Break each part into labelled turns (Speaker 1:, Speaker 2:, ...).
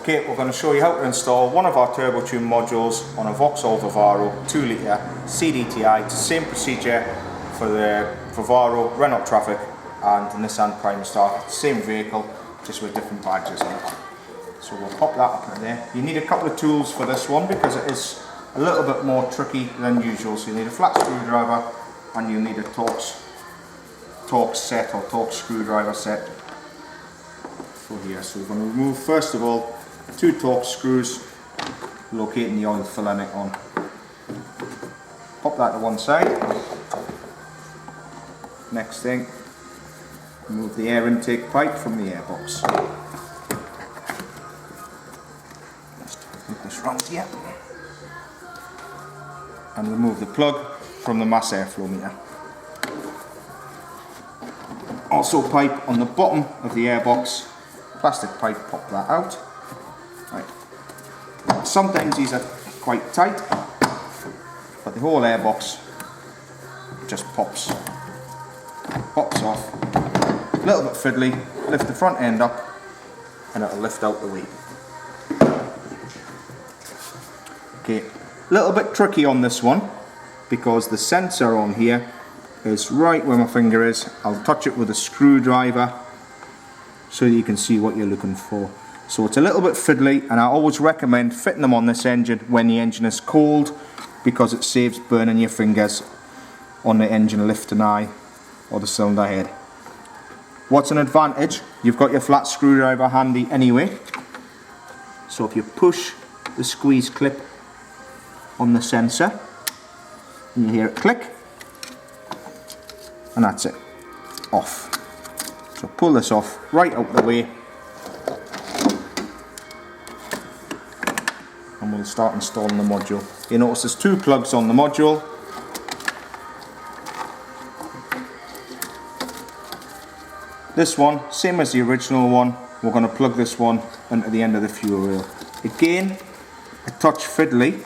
Speaker 1: Okay, we're going to show you how to install one of our Turbotune modules on a Vauxhall Vivaro 2 litre CDTI. It's the same procedure for the Vivaro, Renault Traffic and the Nissan Prime Star. Same vehicle, just with different badges on it. So we'll pop that up in there. You need a couple of tools for this one because it is a little bit more tricky than usual. So you need a flat screwdriver and you need a Torx set or Torx screwdriver set for here. So we're going to remove first of all 2 Torx screws, locating the oil filler neck on. Pop that to one side. Next thing, remove the air intake pipe from the airbox. Just put this round here. And remove the plug from the mass airflow meter. Also pipe on the bottom of the airbox, plastic pipe, pop that out. Right. Sometimes these are quite tight, but the whole airbox just pops off. A little bit fiddly, lift the front end up and it'll lift out the way. Okay, a little bit tricky on this one because the sensor on here is right where my finger is. I'll touch it with a screwdriver so you can see what you're looking for. So it's a little bit fiddly, and I always recommend fitting them on this engine when the engine is cold because it saves burning your fingers on the engine lift and eye or the cylinder head. What's an advantage? You've got your flat screwdriver handy anyway. So if you push the squeeze clip on the sensor, and you hear it click, and that's it, off. So pull this off, right out the way, and we'll start installing the module. You notice there's 2 plugs on the module. This one, same as the original one, we're going to plug this one into the end of the fuel rail. Again, a touch fiddly,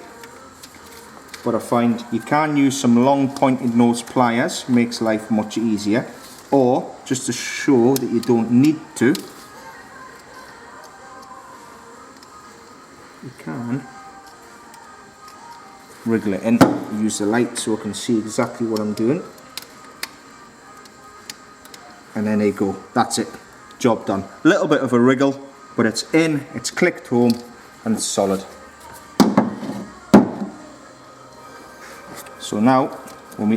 Speaker 1: but I find you can use some long pointed nose pliers, makes life much easier, or just to show that you don't need to, you can wriggle it in. Use the light so I can see exactly what I'm doing, and then there you go, that's it, job done. A little bit of a wriggle, but it's in, it's clicked home, and it's solid. So now we'll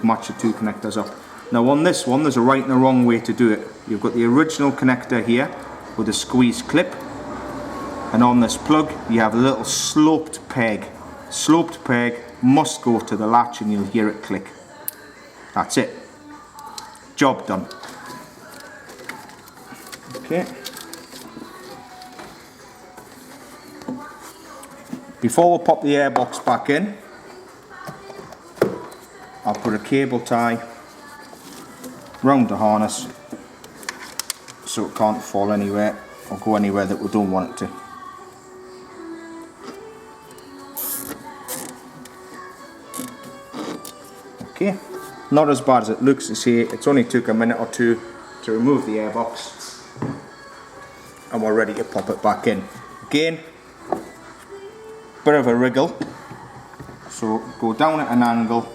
Speaker 1: match the 2 connectors up. Now on this one there's a right and a wrong way to do it. You've got the original connector here with a squeeze clip, and on this plug you have a little sloped peg. Sloped peg must go to the latch and you'll hear it click. That's it. Job done. Okay. Before we pop the airbox back in, I'll put a cable tie round the harness so it can't fall anywhere or go anywhere that we don't want it to. Okay, not as bad as it looks. You see, it's only took a minute or 2 to remove the airbox and we're ready to pop it back in. Again, bit of a wriggle, so go down at an angle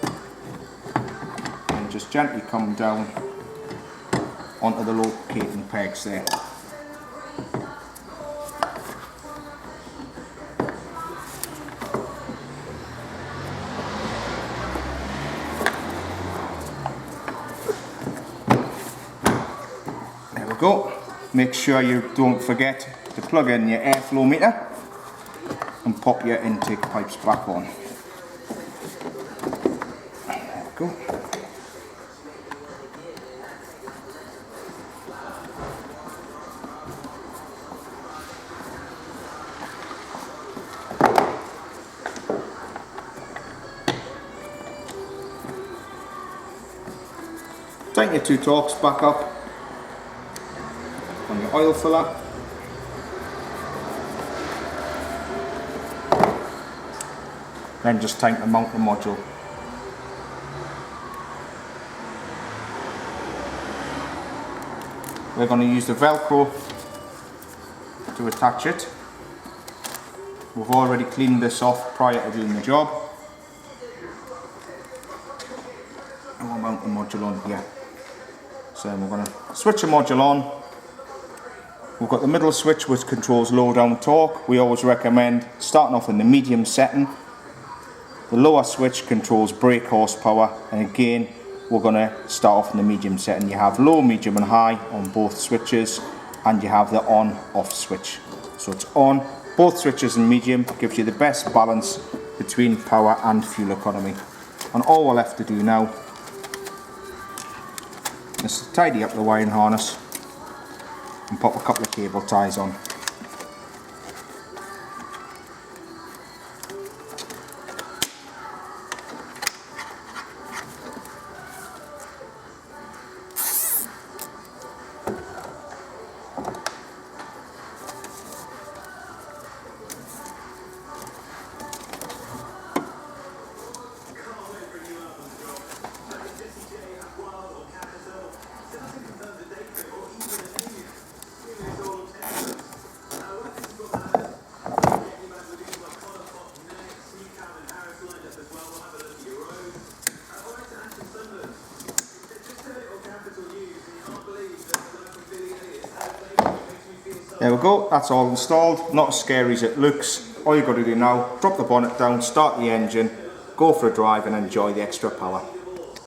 Speaker 1: and just gently come down onto the locating pegs there. There we go. Make sure you don't forget to plug in your airflow meter and pop your intake pipes back on. There we go. Tighten your 2 Torx back up on your oil filler. Then just time to mount the module. We're going to use the Velcro to attach it. We've already cleaned this off prior to doing the job. And we'll mount the module on here. So we're going to switch the module on. We've got the middle switch which controls low down torque. We always recommend starting off in the medium setting. The lower switch controls brake horsepower, and again we're going to start off in the medium setting. You have low, medium and high on both switches, and you have the on off switch. So it's on, both switches in medium, gives you the best balance between power and fuel economy. And all we're left to do now is to tidy up the wiring harness and pop a couple of cable ties on. There we go, that's all installed, not as scary as it looks. All you've got to do now, drop the bonnet down, start the engine, go for a drive and enjoy the extra power.